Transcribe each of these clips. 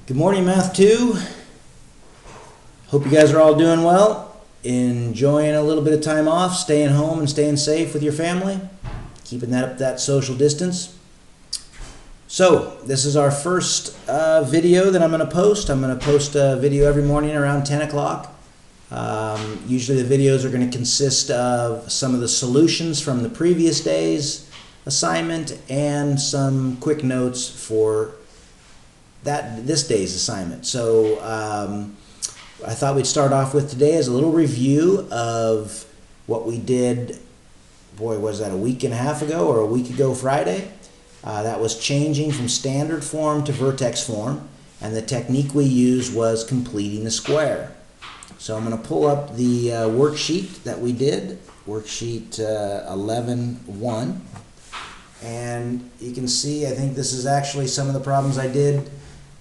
Good morning, Math 2. Hope you guys are all doing well, enjoying a little bit of time off, staying home and staying safe with your family, keeping that social distance. So this is our first video that I'm going to post. I'm going to post a video every morning around 10 o'clock. Usually the videos are going to consist of some of the solutions from the previous day's assignment and some quick notes for this day's assignment. So I thought we'd start off with today as a little review of what we did, was that a week and a half ago or a week ago Friday? That was changing from standard form to vertex form, and the technique we used was completing the square. So I'm going to pull up the worksheet that we did, worksheet 11.1, and you can see I think this is actually some of the problems I did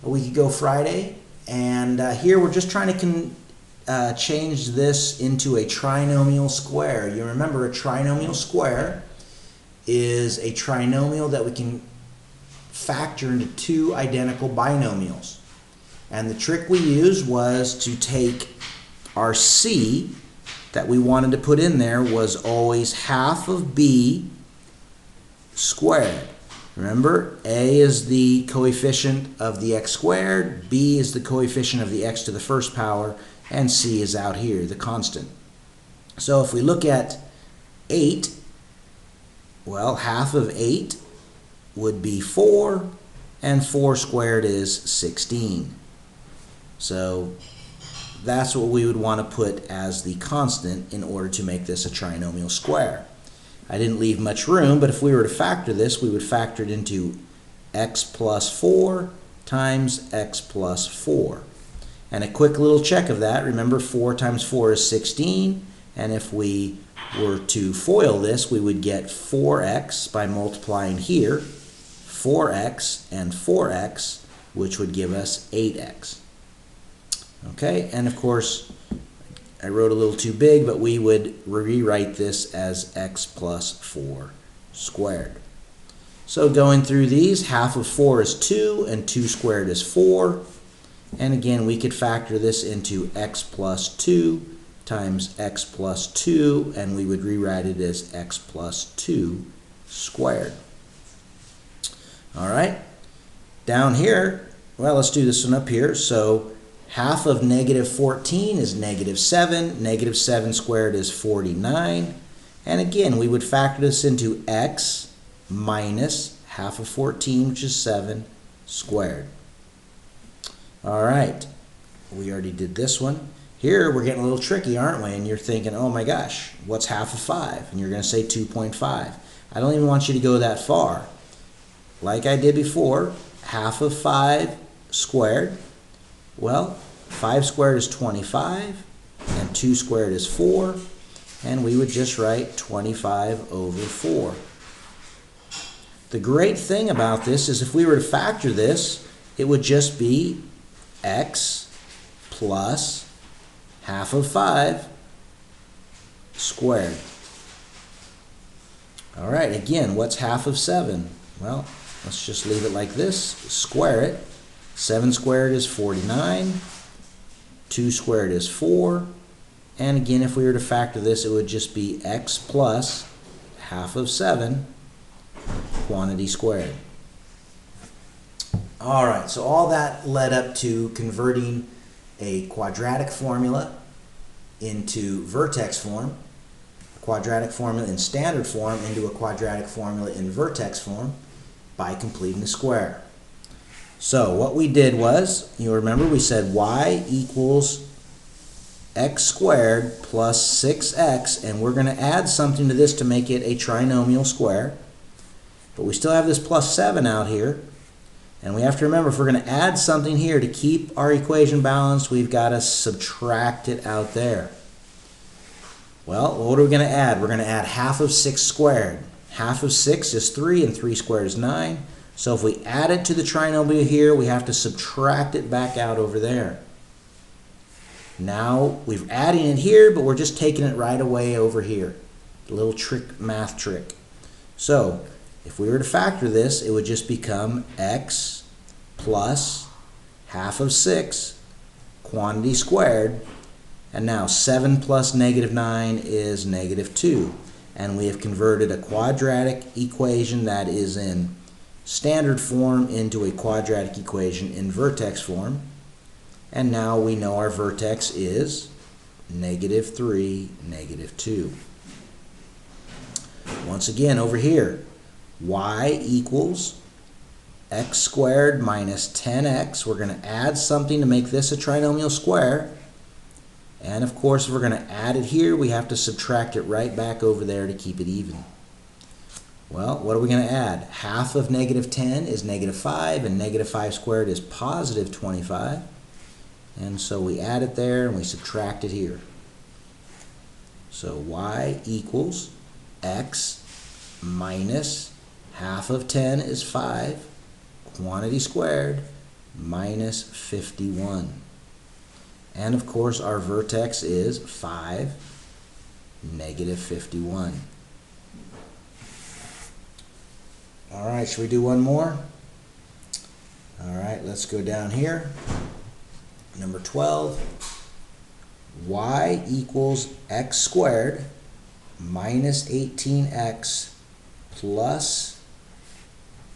a week ago Friday, and here we're just trying to change this into a trinomial square. You remember a trinomial square is a trinomial that we can factor into two identical binomials. And the trick we used was to take our c that we wanted to put in there was always half of b squared. Remember, a is the coefficient of the x squared, b is the coefficient of the x to the first power, and c is out here, the constant. So if we look at 8, well, half of 8 would be 4, and 4 squared is 16. So that's what we would want to put as the constant in order to make this a trinomial square. I didn't leave much room, but if we were to factor this, we would factor it into x plus 4 times x plus 4. And a quick little check of that, remember 4 times 4 is 16, and if we were to FOIL this, we would get 4x by multiplying here, 4x and 4x, which would give us 8x. Okay, and of course, I wrote a little too big, but we would rewrite this as x plus 4 squared. So going through these, half of 4 is 2, and 2 squared is 4. And again, we could factor this into x plus 2 times x plus 2, and we would rewrite it as x plus 2 squared. All right, down here, well, let's do this one up here. So half of negative 14 is negative 7. Negative 7 squared is 49. And again, we would factor this into x minus half of 14, which is 7, squared. All right, we already did this one. Here, we're getting a little tricky, aren't we? And you're thinking, oh my gosh, what's half of 5? And you're going to say 2.5. I don't even want you to go that far. Like I did before, half of 5 squared. Well, 5 squared is 25, and 2 squared is 4, and we would just write 25 over 4. The great thing about this is if we were to factor this, it would just be x plus half of 5 squared. All right, again, what's half of 7? Well, let's just leave it like this, square it. 7 squared is 49, 2 squared is 4, and again, if we were to factor this, it would just be x plus half of 7 quantity squared. All right, so all that led up to converting a quadratic formula into vertex form, a quadratic formula in standard form into a quadratic formula in vertex form by completing the square. So what we did was, you remember we said y equals x squared plus 6x, and we're going to add something to this to make it a trinomial square. But we still have this plus 7 out here. And we have to remember, if we're going to add something here to keep our equation balanced, we've got to subtract it out there. Well, what are we going to add? We're going to add half of 6 squared. Half of 6 is 3, and 3 squared is 9. So if we add it to the trinomial here, we have to subtract it back out over there. Now we're adding it here, but we're just taking it right away over here. A little trick, math trick. So if we were to factor this, it would just become x plus half of 6, quantity squared, and now 7 plus negative 9 is negative 2. And we have converted a quadratic equation that is in standard form into a quadratic equation in vertex form. And now we know our vertex is negative 3, negative 2. Once again, over here, y equals x squared minus 10x. We're going to add something to make this a trinomial square. And of course, if we're going to add it here, we have to subtract it right back over there to keep it even. Well, what are we going to add? Half of negative 10 is negative 5, and negative 5 squared is positive 25. And so we add it there and we subtract it here. So y equals x minus half of 10 is 5, quantity squared, minus 51. And of course our vertex is 5, negative 51. All right, should we do one more? All right, let's go down here. Number 12, y equals x squared minus 18x plus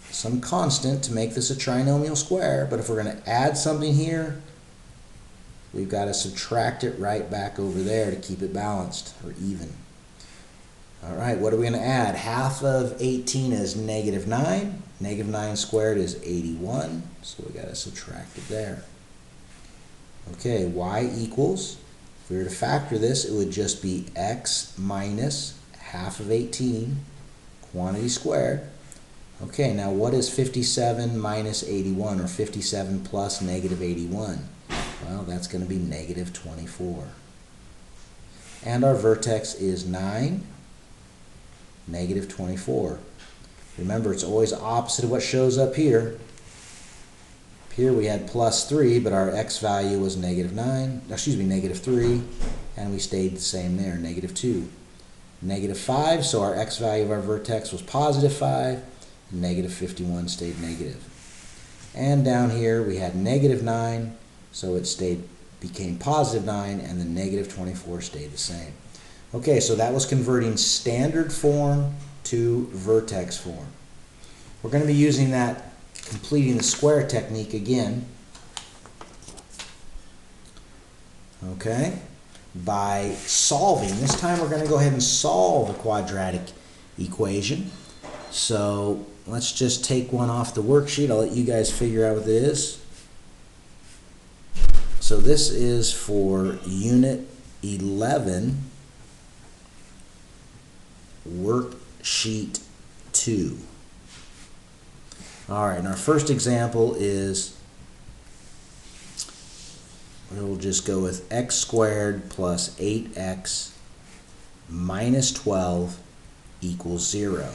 some constant to make this a trinomial square. But if we're going to add something here, we've got to subtract it right back over there to keep it balanced or even. All right, what are we going to add? Half of 18 is negative 9. Negative 9 squared is 81. So we got to subtract it there. Okay, y equals, if we were to factor this, it would just be x minus half of 18, quantity squared. Okay, now what is 57 minus 81, or 57 plus negative 81? Well, that's going to be negative 24. And our vertex is 9, negative 24. Remember, it's always opposite of what shows up here. Here we had plus 3, but our x value was negative 3, and we stayed the same there, negative 2. Negative 5, so our x value of our vertex was positive 5, and negative 51 stayed negative. And down here we had negative 9, so it became positive 9, and the negative 24 stayed the same. Okay, so that was converting standard form to vertex form. We're going to be using that completing the square technique again. Okay, by solving. This time we're going to go ahead and solve a quadratic equation. So let's just take one off the worksheet. I'll let you guys figure out what it is. So this is for Unit 11, Worksheet 2. All right, and our first example is, we'll just go with x squared plus 8x minus 12 equals 0.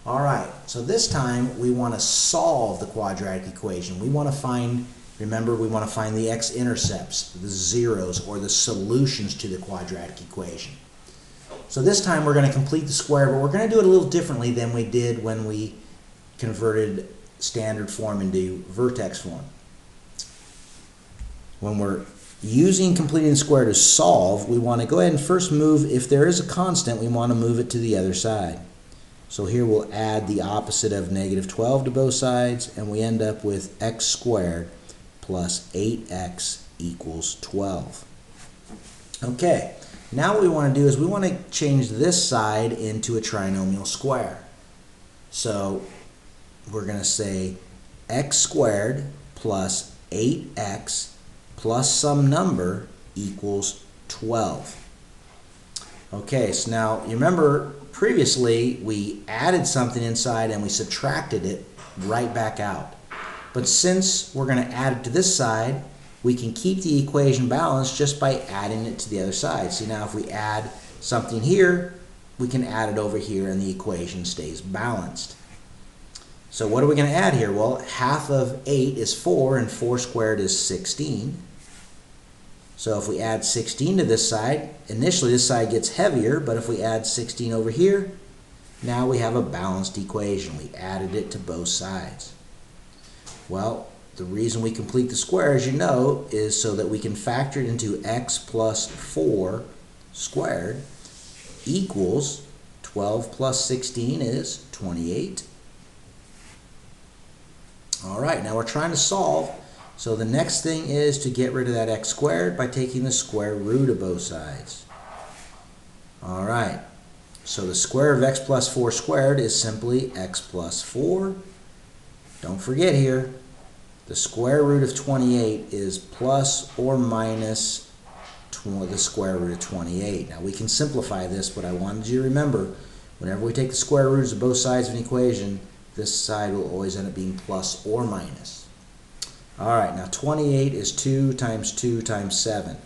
All right, so this time we want to solve the quadratic equation. We want to find, remember, we want to find the x-intercepts, the zeros, or the solutions to the quadratic equation. So this time we're going to complete the square, but we're going to do it a little differently than we did when we converted standard form into vertex form. When we're using completing the square to solve, we want to go ahead and first move, if there is a constant, we want to move it to the other side. So here we'll add the opposite of negative 12 to both sides, and we end up with x squared plus 8x equals 12. Okay, now what we want to do is we want to change this side into a trinomial square. So we're going to say x squared plus 8x plus some number equals 12. Okay, so now you remember previously we added something inside and we subtracted it right back out. But since we're going to add it to this side, we can keep the equation balanced just by adding it to the other side. See, now if we add something here, we can add it over here and the equation stays balanced. So what are we going to add here? Well, half of 8 is 4, and 4 squared is 16. So if we add 16 to this side, initially this side gets heavier, but if we add 16 over here, now we have a balanced equation. We added it to both sides. Well, the reason we complete the square, as you know, is so that we can factor it into x plus 4 squared equals 12 plus 16 is 28. All right, now we're trying to solve. So the next thing is to get rid of that x squared by taking the square root of both sides. All right, so the square of x plus 4 squared is simply x plus 4. Don't forget here, the square root of 28 is plus or minus the square root of 28. Now we can simplify this, but I wanted you to remember, whenever we take the square roots of both sides of an equation, this side will always end up being plus or minus. All right, now 28 is 2 times 2 times 7.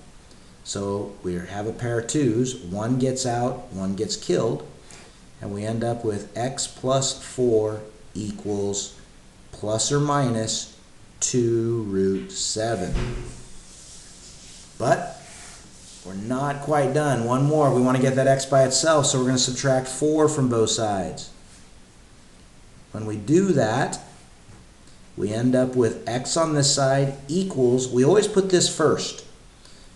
So we have a pair of 2's. One gets out, one gets killed, and we end up with x plus 4 equals plus or minus 2 root 7. But we're not quite done. One more. We want to get that x by itself, so we're going to subtract 4 from both sides. When we do that, we end up with x on this side equals, we always put this first.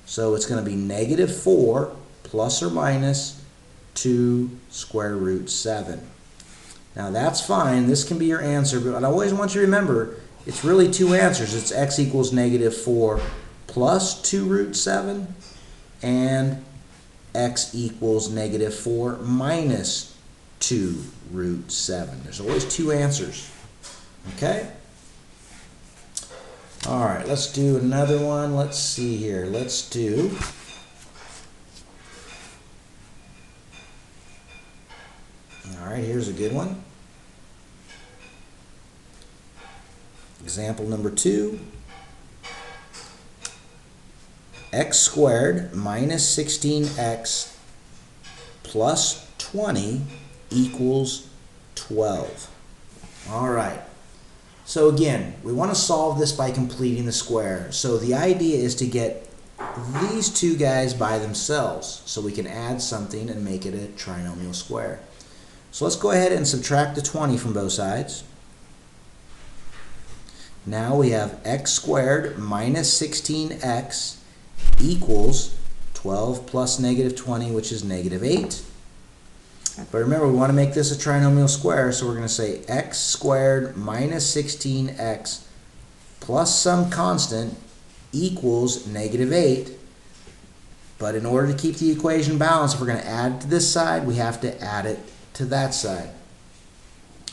So it's going to be negative 4 plus or minus 2 square root 7. Now that's fine. This can be your answer, but I always want you to remember, it's really two answers. It's x equals negative 4 plus 2 root 7 and x equals negative 4 minus 2 root 7. There's always two answers. Okay? All right, let's do another one. Let's see here. Let's do all right, here's a good one. Example number 2. X squared minus 16x plus 20 equals 12. All right. So again, we want to solve this by completing the square. So the idea is to get these two guys by themselves so we can add something and make it a trinomial square. So let's go ahead and subtract the 20 from both sides. Now we have x squared minus 16x equals 12 plus negative 20, which is negative 8. But remember, we want to make this a trinomial square, so we're going to say x squared minus 16x plus some constant equals negative 8. But in order to keep the equation balanced, if we're going to add it to this side, we have to add it to that side.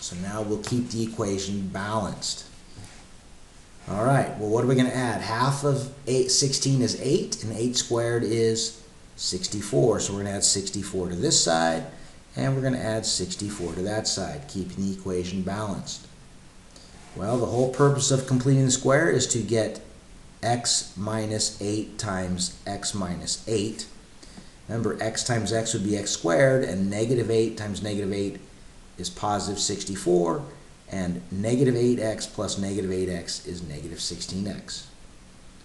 So now we'll keep the equation balanced. All right, well, what are we going to add? Half of 16 is 8, and 8 squared is 64. So we're going to add 64 to this side, and we're going to add 64 to that side, keeping the equation balanced. Well, the whole purpose of completing the square is to get x minus 8 times x minus 8. Remember, x times x would be x squared, and negative 8 times negative 8 is positive 64, and negative 8x plus negative 8x is negative 16x.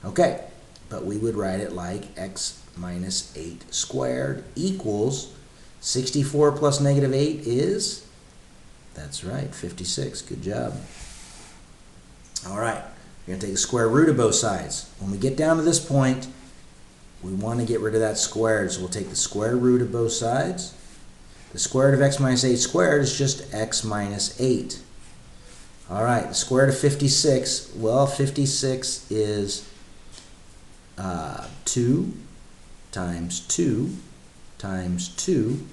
Okay, but we would write it like x minus 8 squared equals 64 plus negative 8 is, that's right, 56. Good job. All right, we're going to take the square root of both sides. When we get down to this point, we want to get rid of that squared, so we'll take the square root of both sides. The square root of x minus 8 squared is just x minus 8. All right, the square root of 56, well, 56 is 2 times 2 times 2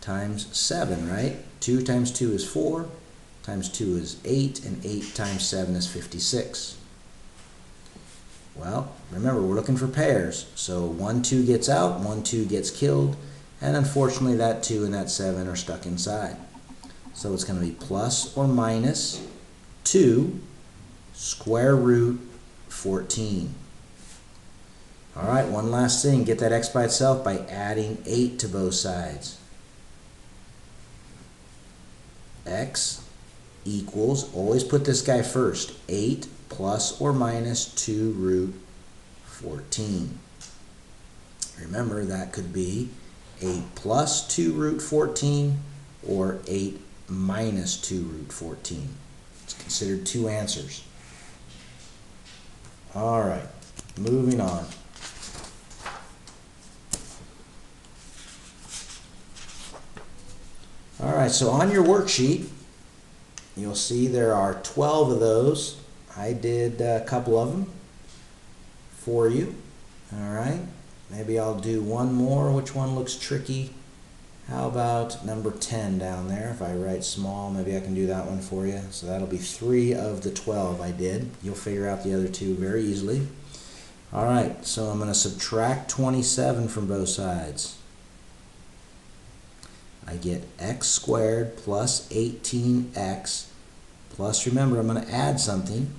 times 7, right? 2 times 2 is 4, times 2 is 8, and 8 times 7 is 56. Well, remember, we're looking for pairs. So 1, 2 gets out, 1, 2 gets killed, and unfortunately that 2 and that 7 are stuck inside. So it's going to be plus or minus 2 square root 14. All right, one last thing. Get that x by itself by adding 8 to both sides. X equals, always put this guy first, 8 plus or minus 2 root 14. Remember, that could be 8 plus 2 root 14 or 8 minus 2 root 14. It's considered two answers. All right, moving on. All right, so on your worksheet, you'll see there are 12 of those. I did a couple of them for you. All right, maybe I'll do one more. Which one looks tricky? How about number 10 down there? If I write small, maybe I can do that one for you. So that'll be 3 of the 12 I did. You'll figure out the other 2 very easily. All right, so I'm going to subtract 27 from both sides. I get x squared plus 18x plus, remember, I'm going to add something,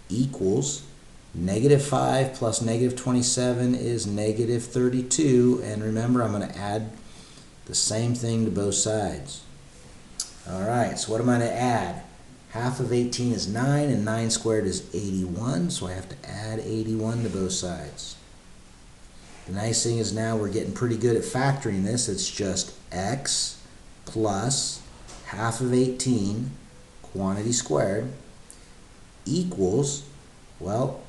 equals negative 5 plus negative 27 is negative 32. And remember, I'm going to add the same thing to both sides. All right, so what am I going to add? Half of 18 is 9, and 9 squared is 81, so I have to add 81 to both sides. The nice thing is now we're getting pretty good at factoring this. It's just x plus half of 18, quantity squared, equals, well,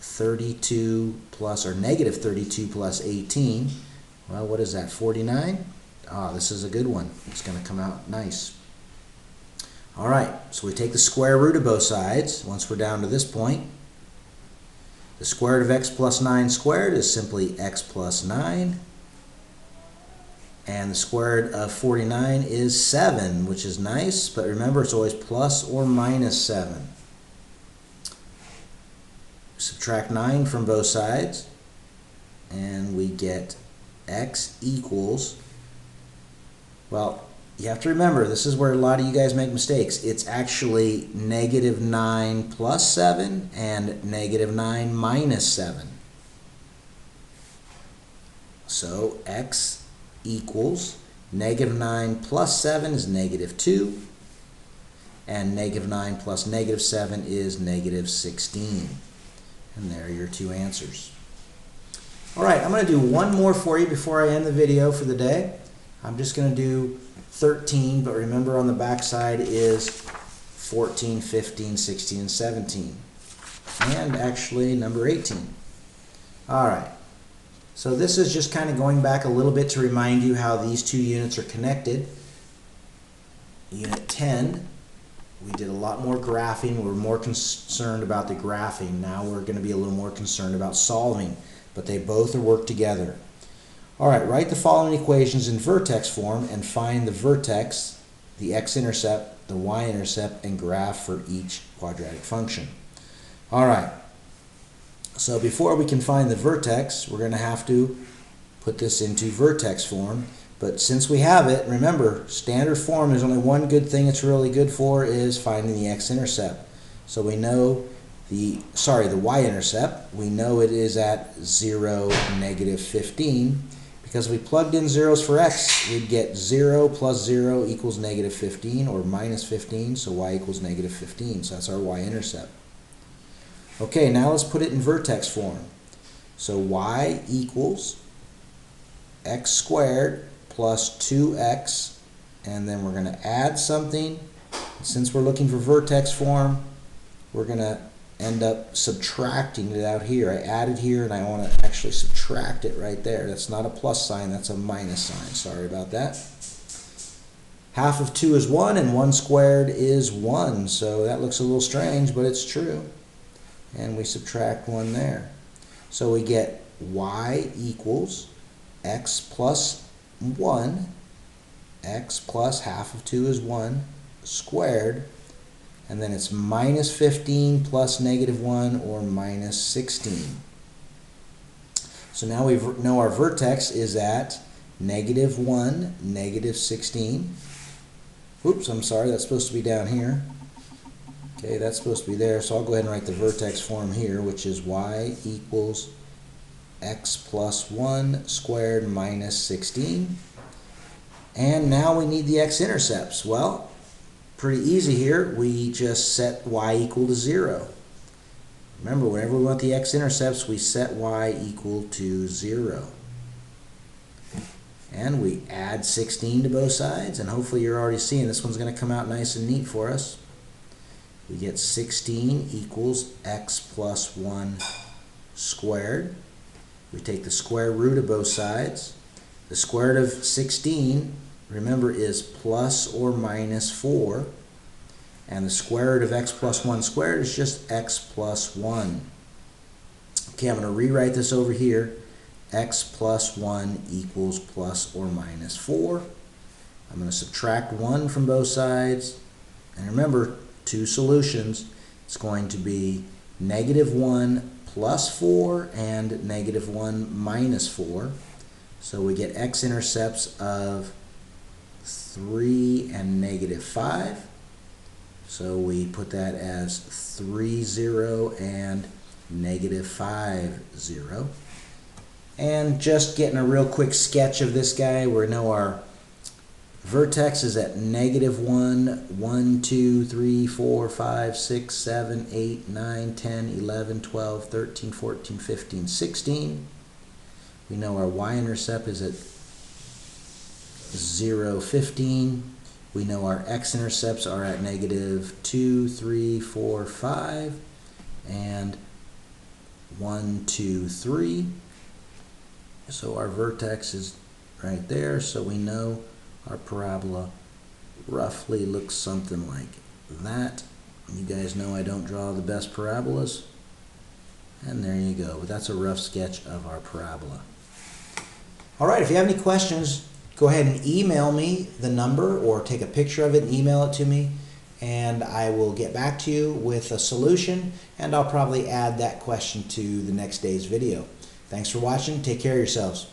32 plus, or negative 32 plus 18. Well, what is that, 49? Ah, this is a good one. It's going to come out nice. All right, so we take the square root of both sides once we're down to this point. The square root of x plus 9 squared is simply x plus 9. And the square root of 49 is 7, which is nice, but remember it's always plus or minus 7. Subtract 9 from both sides, and we get x equals, well, you have to remember, this is where a lot of you guys make mistakes. It's actually negative 9 plus 7 and negative 9 minus 7. So x equals negative 9 plus 7 is negative 2, and negative 9 plus negative 7 is negative 16. And there are your 2 answers. All right, I'm going to do one more for you before I end the video for the day. I'm just going to do 13, but remember on the back side is 14, 15, 16, and 17. And actually number 18. All right, so this is just kind of going back a little bit to remind you how these 2 units are connected. Unit 10, we did a lot more graphing. We were more concerned about the graphing. Now we're going to be a little more concerned about solving, but they both are worked together. All right, write the following equations in vertex form and find the vertex, the x-intercept, the y-intercept, and graph for each quadratic function. All right, so before we can find the vertex, we're going to have to put this into vertex form. But since we have it, remember, standard form, there's only one good thing it's really good for, is finding the x-intercept. So we know the y-intercept, we know it is at 0, negative 15. Because if we plugged in zeros for x, we'd get 0 plus 0 equals negative 15, or minus 15, so y equals negative 15. So that's our y-intercept. Okay, now let's put it in vertex form. So y equals x squared plus 2x, and then we're going to add something. Since we're looking for vertex form, we're going to end up subtracting it out here. I added here, and I want to actually subtract it right there. That's not a plus sign, that's a minus sign. Sorry about that. Half of 2 is 1, and 1 squared is 1. So that looks a little strange, but it's true. And we subtract 1 there. So we get y equals x plus 1, x plus half of 2 is 1, squared, and then it's minus 15 plus negative 1, or minus 16. So now we know our vertex is at negative 1, negative 16. Oops, I'm sorry, that's supposed to be down here. Okay, that's supposed to be there, so I'll go ahead and write the vertex form here, which is y equals x plus 1 squared minus 16. And now we need the x-intercepts. Well, pretty easy here. We just set y equal to 0. Remember, whenever we want the x-intercepts, we set y equal to 0. And we add 16 to both sides, and hopefully you're already seeing this one's going to come out nice and neat for us. we get 16 equals x plus 1 squared. We take the square root of both sides. The square root of 16, remember, is plus or minus 4. And the square root of x plus 1 squared is just x plus 1. Okay, I'm going to rewrite this over here. X plus 1 equals plus or minus 4. I'm going to subtract 1 from both sides. And remember, two solutions. It's going to be -1 plus 4 and -1 minus 4. So we get x-intercepts of 3 and -5. So we put that as 3, 0 and -5, 0. And just getting a real quick sketch of this guy, we know our vertex is at -1, 1, 2, 3, 4, 5, 6, 7, 8, 9, 10, 11, 12, 13, 14, 15, 16. We know our y-intercept is at 0, 15. We know our x-intercepts are at -2, 3, 4, 5, and 1, 2, 3. So our vertex is right there, so we know our parabola roughly looks something like that. You guys know I don't draw the best parabolas. And there you go. But that's a rough sketch of our parabola. All right, if you have any questions, go ahead and email me the number or take a picture of it and email it to me, and I will get back to you with a solution, and I'll probably add that question to the next day's video. Thanks for watching. Take care of yourselves.